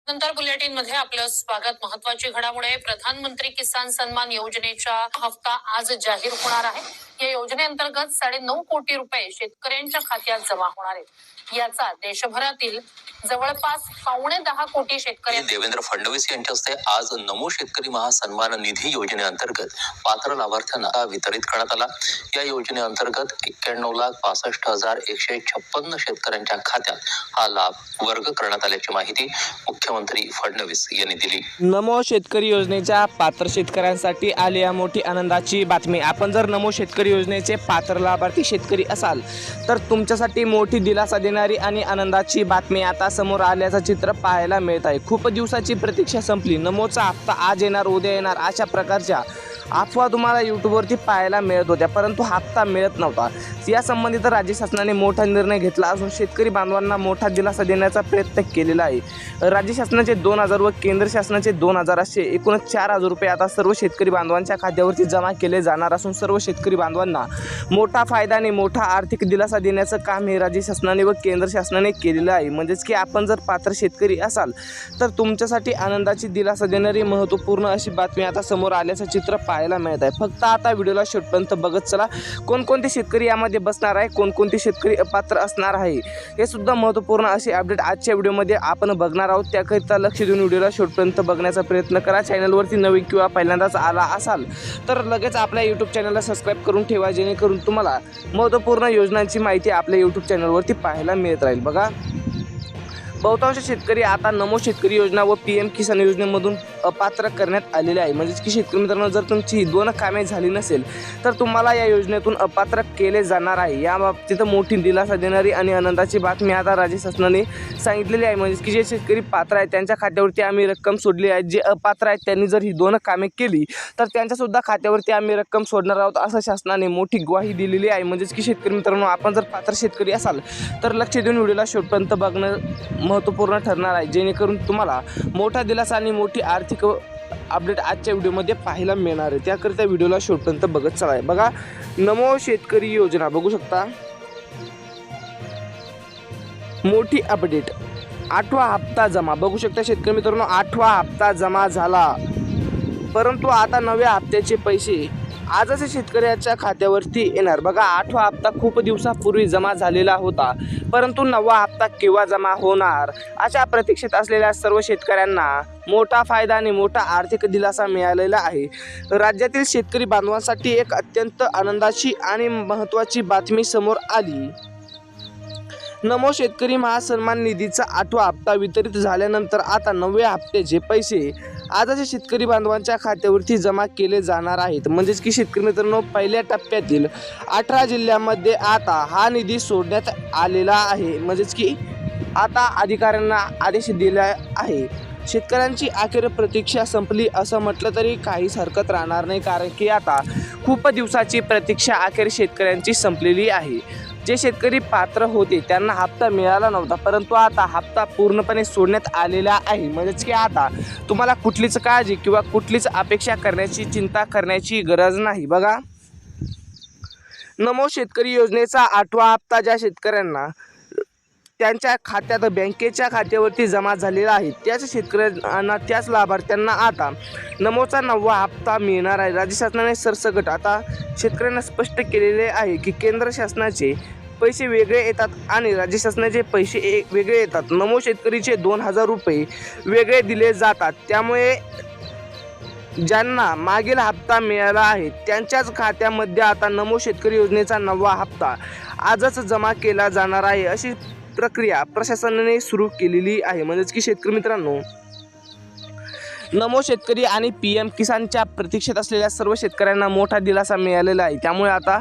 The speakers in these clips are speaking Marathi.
नंतर बुलेटिन मध्ये आपलं स्वागत. महत्वाची घडामोडी. प्रधानमंत्री किसान सन्मान योजनेचा हप्ता आज जाहीर होणार आहे. या योजनेअंतर्गत 9.5 कोटी रुपये शेतकऱ्यांच्या खात्यात जमा होणार आहेत. याचा देशभरातील जवळपास 9.25 कोटी शेतकरी. देवेंद्र फडणवीस यांच्या हस्ते आज नमो शेतकरी महासन्मान निधी योजनेअंतर्गत पात्र लाभार्थ्यांना वितरित करण्यात आला. या योजनेअंतर्गत 91,65,156 शेतकऱ्यांच्या खात्यात हा लाभ वर्ग करण्यात आल्याची माहिती मुख्यमंत्री फडणवीस यांनी दिली. नमो शेतकरी योजनेच्या पात्र शेतकऱ्यांसाठी आली मोठी आनंदाची बातमी. आपण जर नमो शेतकरी योजनेचे पात्र लाभार्थी शेतकरी असाल तर तुमच्यासाठी मोठी दिलासा देणारी आणि आनंदाची बातमी आता समोर आल्याचं चित्र पाहायला मिळत आहे. खूप दिवसाची प्रतीक्षा संपली. नमोचा हप्ता आज येणार, उद्या येणार अशा प्रकारच्या अफवा तुम्हाला यूट्यूबवरती पाहायला मिळत होत्या, परंतु हप्ता मिळत नव्हता. या संबंधित राज्य शासनाने मोठा निर्णय घेतला असून शेतकरी बांधवांना मोठा दिलासा देण्याचा प्रयत्न केलेला आहे. राज्य शासनाचे 2,000 व केंद्र शासनाचे 2,000 असे एकूण 4,000 रुपये आता सर्व शेतकरी बांधवांच्या खात्यावरती जमा केले जाणार असून सर्व शेतकरी बांधवांना मोठा फायदा आणि मोठा आर्थिक दिलासा देण्याचं काम हे राज्य शासनाने व केंद्र शासनाने केलेलं आहे. म्हणजेच की आपण जर पात्र शेतकरी असाल तर तुमच्यासाठी आनंदाची दिलासा देणारी महत्त्वपूर्ण अशी बातमी आता समोर आल्याचं चित्र पाहायला मिळत आहे. फक्त आता व्हिडिओला शेवटपर्यंत बघत चला. कोणकोणते शेतकरी यामध्ये बसणार आहे, कोणकोणते शेतकरी अपात्र असणार आहे, हे सुद्धा महत्त्वपूर्ण असे अपडेट आजच्या व्हिडिओमध्ये आपण बघणार आहोत. त्याकरिता लक्ष देऊन व्हिडिओला शेवटपर्यंत बघण्याचा प्रयत्न करा. चॅनलवरती नवीन किंवा पहिल्यांदाच आला असाल तर लगेच आपल्या यूट्यूब चॅनलला सबस्क्राईब करून ठेवा, जेणेकरून तुम्हाला महत्त्वपूर्ण योजनांची माहिती आपल्या यूट्यूब चॅनलवरती पाहायला मिळत राहील. बघा, बहुतांश शेतकरी आता नमो शेतकरी योजना व PM किसान योजनेमधून अपात्र करण्यात आलेले आहे. म्हणजेच की शेतकरी मित्रांनो, जर तुमची 2 कामे झाली नसेल तर तुम्हाला या योजनेतून अपात्र केले जाणार आहे. या बाबतीत मोठी दिलासा देणारी आणि आनंदाची बातमी आता राज्य शासनाने सांगितलेली आहे. म्हणजेच की जे शेतकरी पात्र आहेत त्यांच्या खात्यावरती आम्ही रक्कम सोडली आहे. जे अपात्र आहेत त्यांनी जर ही 2 कामे केली तर त्यांच्यासुद्धा खात्यावरती आम्ही रक्कम सोडणार आहोत, असं शासनाने मोठी ग्वाही दिलेली आहे. म्हणजेच की शेतकरी मित्रांनो, आपण जर पात्र शेतकरी असाल तर लक्ष देऊन व्हिडिओला शेवटपर्यंत बघणं महत्त्वपूर्ण ठरणार आहे, जेणेकरून तुम्हाला मोठा दिलासा आणि मोठी आर्थिक अपडेट आजच्या व्हिडिओमध्ये पाहायला मिळणार आहे. त्याकरिता व्हिडिओला शेवटपर्यंत बघत चला. बघा, नमो शेतकरी योजना बघू शकता. मोठी अपडेट. 8वा हप्ता जमा बघू शकता शेतकरी मित्रांनो. 8वा हप्ता जमा झाला, परंतु आता 9व्या हप्त्याचे पैसे आजच शेतकऱ्याच्या खात्यावरती येणार. बघा, 8वा हप्ता खूप दिवसापूर्वी जमा झालेला होता, परंतु 9वा हप्ता केव्हा जमा होणार अशा प्रतीक्षेत असलेल्या सर्व शेतकऱ्यांना मोठा फायदा आणि मोठा आर्थिक दिलासा मिळालेला आहे. राज्यातील शेतकरी बांधवांसाठी एक अत्यंत आनंदाची आणि महत्त्वाची बातमी समोर आली. नमो शेतकरी महासन्मान निधीचा 8वा हप्ता वितरित झाल्यानंतर आता 9व्या हप्त्याचे पैसे आजच्या शेतकरी बांधवांच्या खात्यावरती जमा केले जाणार आहेत. म्हणजेच की शेतकरी मित्रांनो, पहिल्या टप्प्यातील 18 जिल्ह्यांमध्ये आता हा निधी सोडण्यात आलेला आहे. म्हणजेच की आता अधिकाऱ्यांना आदेश दिला आहे. शेतकऱ्यांची अखेर प्रतीक्षा संपली असं म्हटलं तरी काहीच हरकत राहणार नाही, कारण की आता खूप दिवसाची प्रतीक्षा अखेर शेतकऱ्यांची संपलेली आहे. जे शेतकरी पात्र होते त्यांना हप्ता मिळाला नव्हता, परंतु आता हप्ता पूर्णपणे सोडण्यात आलेला आहे. म्हणजेच की आता तुम्हाला कुठलीच काळजी किंवा कुठलीच अपेक्षा करण्याची, चिंता करण्याची गरज नाही. बघा, नमो शेतकरी योजनेचा 8वा हप्ता ज्या शेतकऱ्यांना त्यांच्या खात्यात, बँकेच्या खात्यावरती जमा झालेला आहे त्याच शेतकऱ्यांना, त्याच लाभार्थ्यांना आता नमोचा 9वा हप्ता मिळणार आहे. राज्य शासनाने सरसकट आता शेतकऱ्यांना स्पष्ट केलेले आहे की केंद्र शासनाचे पैसे वेगळे येतात आणि राज्य शासनाचे पैसे वेगळे येतात. नमो शेतकरीचे 2,000 रुपये वेगळे दिले जातात. त्यामुळे ज्यांना मागील हप्ता मिळाला आहे त्यांच्याच खात्यामध्ये आता नमो शेतकरी योजनेचा 9वा हप्ता आजच जमा केला जाणार आहे. अशी प्रक्रिया प्रशासनाने सुरू केलेली आहे. म्हणजेच की शेतकरी मित्रांनो, नमो शेतकरी आणि PM किसानच्या प्रतीक्षेत असलेल्या सर्व शेतकऱ्यांना मोठा दिलासा मिळालेला आहे. त्यामुळे आता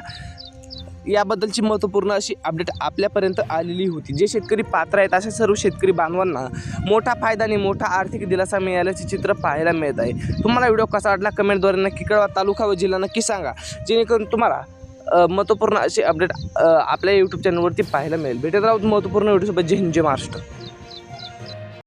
याबद्दलची महत्त्वपूर्ण अशी अपडेट आपल्यापर्यंत आलेली होती. जे शेतकरी पात्र आहेत अशा सर्व शेतकरी बांधवांना मोठा फायदा आणि मोठा आर्थिक दिलासा मिळाल्याचे चित्र पाहायला मिळत आहे. तुम्हाला व्हिडिओ कसा वाटला कमेंटद्वारे नक्की कळवा. तालुका व जिल्हा नक्की सांगा, जेणेकरून तुम्हाला महत्त्वपूर्ण असे अपडेट आपल्या यूट्यूब चॅनलवरती पाहायला मिळेल. भेटत राहूत महत्त्वपूर्ण व्हिडिओसोबत. जय हिंद, जय महाराष्ट्र.